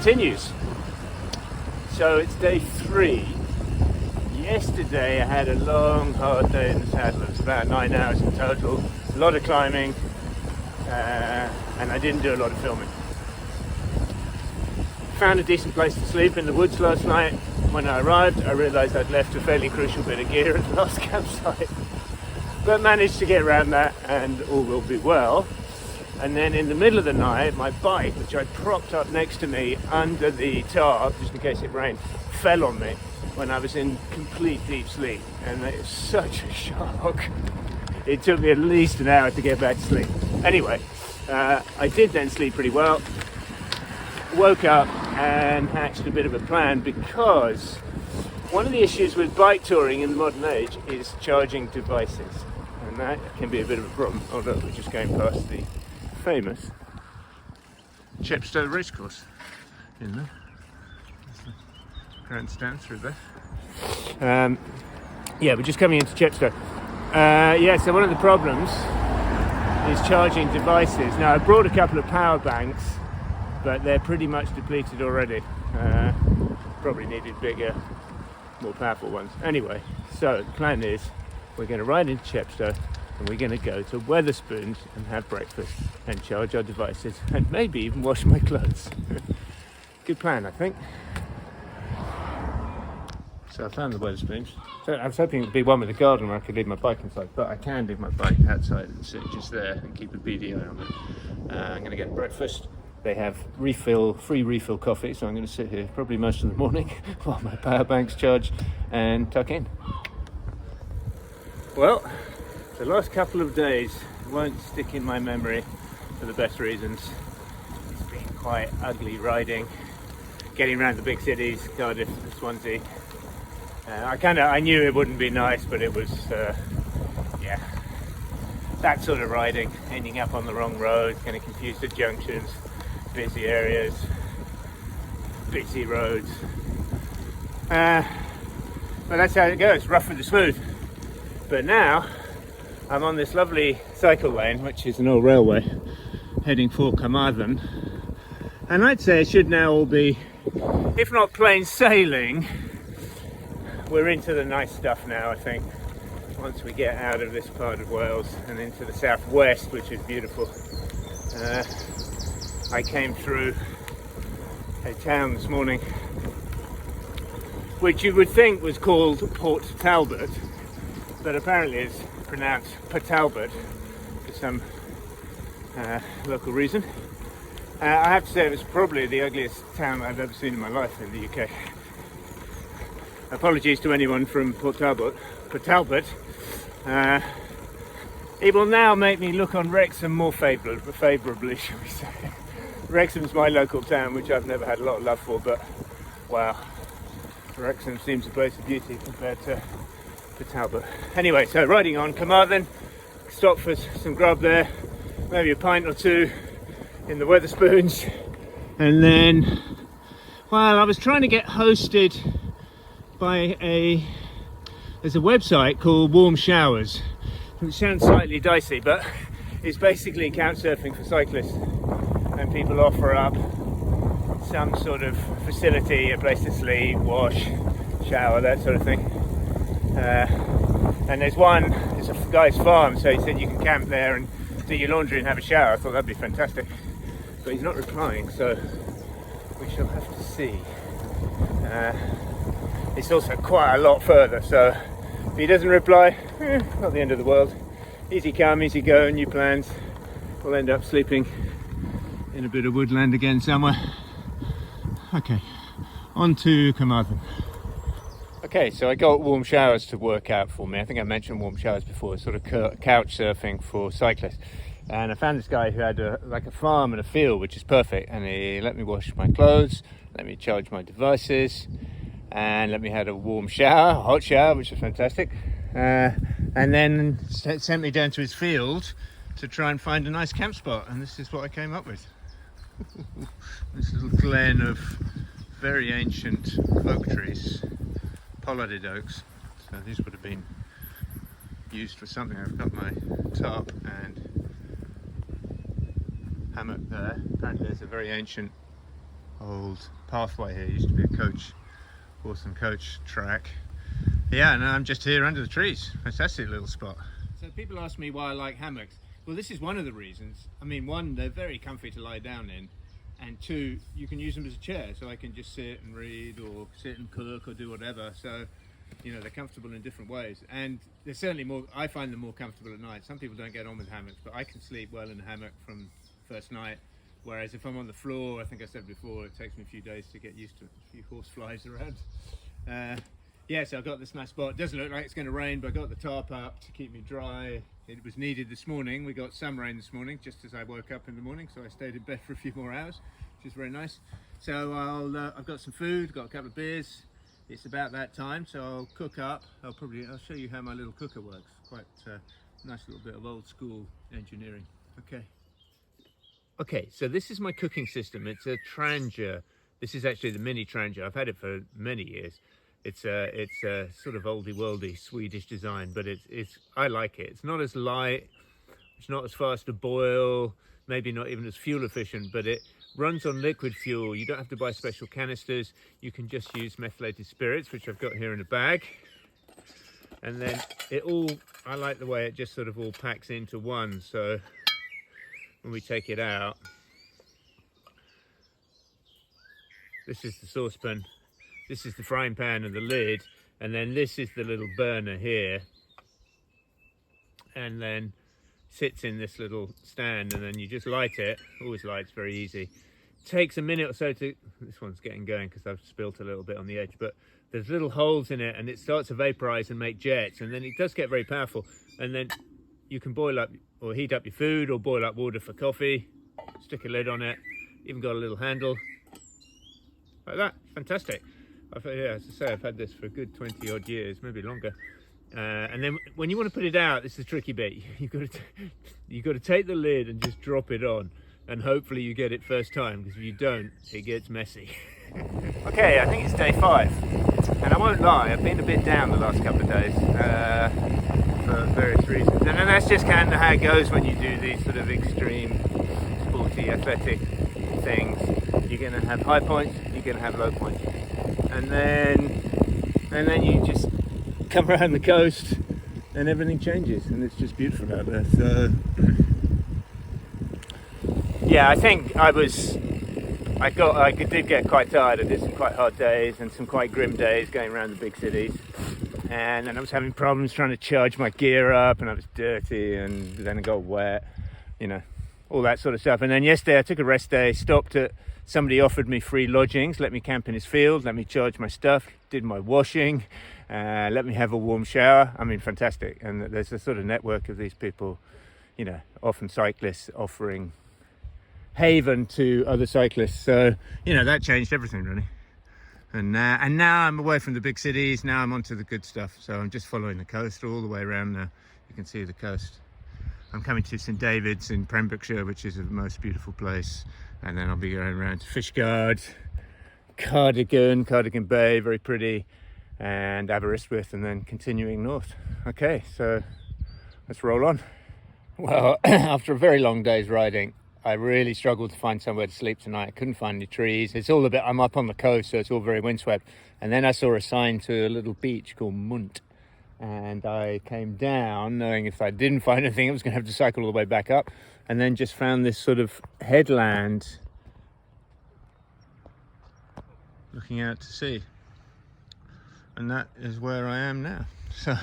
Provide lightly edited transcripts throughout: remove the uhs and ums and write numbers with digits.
continues. So it's day 3. Yesterday I had a long, hard day in the saddle. It was about 9 hours in total, a lot of climbing, and I didn't do a lot of filming. Found a decent place to sleep in the woods last night. When I arrived, I realised I'd left a fairly crucial bit of gear at the last campsite, but managed to get around that and all will be well. And then in the middle of the night, my bike, which I propped up next to me under the tarp, just in case it rained, fell on me when I was in complete deep sleep. And it was such a shock. It took me at least an hour to get back to sleep. Anyway, I did then sleep pretty well. Woke up and hatched a bit of a plan, because one of the issues with bike touring in the modern age is charging devices. And that can be a bit of a problem. Oh look, we're just going past the famous Chepstow racecourse in there. There's the grandstand through there. Yeah, we're just coming into Chepstow. So one of the problems is charging devices. Now, I brought a couple of power banks, but they're pretty much depleted already. Probably needed bigger, more powerful ones. Anyway, so the plan is we're going to ride into Chepstow and we're going to go to Wetherspoons and have breakfast and charge our devices and maybe even wash my clothes. Good plan, I think. So I found the Wetherspoons. So I was hoping it would be one with a garden where I could leave my bike inside, but I can leave my bike outside and sit just there and keep a beady eye on it. I'm going to get breakfast. They have free refill coffee, so I'm going to sit here probably most of the morning while my power bank's charged and tuck in. Well, the last couple of days won't stick in my memory for the best reasons. It's been quite ugly riding, getting around the big cities, Cardiff, Swansea. I knew it wouldn't be nice, but it was, that sort of riding, ending up on the wrong road, getting confused at junctions, busy areas, busy roads. But that's how it goes, rough with the smooth. But now I'm on this lovely cycle lane, which is an old railway, heading for Carmarthen. And I'd say it should now all be, if not plain sailing, we're into the nice stuff now, I think. Once we get out of this part of Wales and into the southwest, which is beautiful. I came through a town this morning, which you would think was called Port Talbot, but apparently it's pronounced Patalbot for some local reason. I have to say it was probably the ugliest town I've ever seen in my life in the UK. Apologies to anyone from Port Talbot. It will now make me look on Wrexham more favourably, shall we say. Wrexham's my local town, which I've never had a lot of love for, but wow, Wrexham seems a place of beauty compared to Talbot. Anyway, so riding on Carmarthen, stop for some grub there, maybe a pint or two in the Wetherspoons, and then, well, I was trying to get hosted by there's a website called Warm Showers, which sounds slightly dicey, but it's basically couch surfing for cyclists, and people offer up some sort of facility, a place to sleep, wash, shower, that sort of thing. And it's a guy's farm, so he said you can camp there and do your laundry and have a shower. I thought that'd be fantastic, but he's not replying, so we shall have to see. It's also quite a lot further, so if he doesn't reply, not the end of the world. Easy come, easy go, new plans. We'll end up sleeping in a bit of woodland again somewhere. Okay, on to Carmarthen. Okay, so I got Warm Showers to work out for me. I think I mentioned Warm Showers before, sort of couch surfing for cyclists. And I found this guy who had a farm and a field, which is perfect. And he let me wash my clothes, let me charge my devices, and let me have a warm shower, hot shower, which was fantastic. And then sent me down to his field to try and find a nice camp spot. And this is what I came up with. This little glen of very ancient oak trees, pollarded oaks. So these would have been used for something. I've got my tarp and hammock there. Apparently there's a very ancient old pathway here. It used to be a horse and coach track. Yeah, and I'm just here under the trees. Fantastic little spot. So people ask me why I like hammocks. Well, this is one of the reasons. I mean, one, they're very comfy to lie down in, and two, you can use them as a chair, so I can just sit and read or sit and cook or do whatever. So, you know, they're comfortable in different ways, and they're certainly more, I find them more comfortable at night. Some people don't get on with hammocks, but I can sleep well in a hammock from first night. Whereas if I'm on the floor, I think I said before, it takes me a few days to get used to it. A few horse flies around. Yeah, so I've got this nice spot. It doesn't look like it's going to rain, but I got the tarp up to keep me dry. It was needed this morning. We got some rain this morning, just as I woke up in the morning, so I stayed in bed for a few more hours, which is very nice. So I've got some food, got a couple of beers. It's about that time, so I'll cook up. I'll show you how my little cooker works. Quite a nice little bit of old school engineering. Okay, so this is my cooking system. It's a Trangia. This is actually the mini Trangia. I've had it for many years. It's a sort of oldie-worldy Swedish design, but I like it. It's not as light, it's not as fast to boil, maybe not even as fuel efficient, but it runs on liquid fuel. You don't have to buy special canisters. You can just use methylated spirits, which I've got here in a bag. And then I like the way it just sort of all packs into one. So when we take it out, this is the saucepan. This is the frying pan and the lid, and then this is the little burner here, and then sits in this little stand, and then you just light it. Always lights, very easy. Takes a minute or so to, this one's getting going because I've spilt a little bit on the edge, but there's little holes in it and it starts to vaporize and make jets, and then it does get very powerful, and then you can boil up or heat up your food or boil up water for coffee, stick a lid on it, even got a little handle like that. Fantastic. As I say, I've had this for a good 20 odd years, maybe longer. And then when you want to put it out, this is the tricky bit. You've got to take the lid and just drop it on, and hopefully you get it first time, because if you don't, it gets messy. Okay, I think it's day 5, and I won't lie, I've been a bit down the last couple of days for various reasons. And then that's just kind of how it goes when you do these sort of extreme, sporty, athletic things. You're going to have high points, you're going to have low points. And then you just come around the coast and everything changes, and it's just beautiful out there. So yeah, I think I did get quite tired. I did some quite hard days and some quite grim days going around the big cities, and then I was having problems trying to charge my gear up, and I was dirty, and then I got wet, you know, all that sort of stuff. And then yesterday I took a rest day, stopped at, somebody offered me free lodgings, let me camp in his field, let me charge my stuff, did my washing, let me have a warm shower. I mean, fantastic. And there's a sort of network of these people, you know, often cyclists offering haven to other cyclists. So, you know, that changed everything really. And now I'm away from the big cities. Now I'm onto the good stuff. So I'm just following the coast all the way around now. You can see the coast. I'm coming to St David's in Pembrokeshire, which is a most beautiful place. And then I'll be going around to Fishguard, Cardigan Bay, very pretty, and Aberystwyth, and then continuing north. Okay, so let's roll on. Well, after a very long day's riding, I really struggled to find somewhere to sleep tonight. I couldn't find any trees. I'm up on the coast, so it's all very windswept. And then I saw a sign to a little beach called Munt. And I came down knowing if I didn't find anything, I was going to have to cycle all the way back up, and then just found this sort of headland looking out to sea. And that is where I am now. So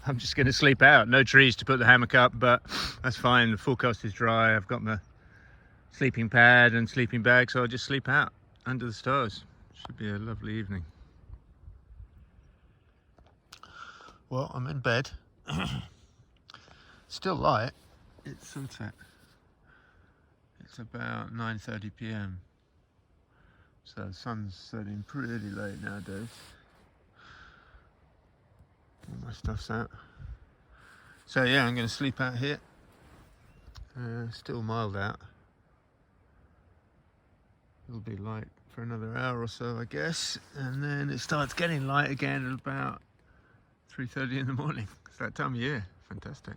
I'm just going to sleep out. No trees to put the hammock up, but that's fine. The forecast is dry. I've got my sleeping pad and sleeping bag, so I'll just sleep out under the stars. Should be a lovely evening. Well, I'm in bed. Still light. It's sunset. It's about 9:30 p.m. So the sun's setting pretty late nowadays. All my stuff's out. So yeah, I'm going to sleep out here. Still mild out. It'll be light for another hour or so, I guess. And then it starts getting light again at about 3:30 in the morning. It's that time of year. Fantastic.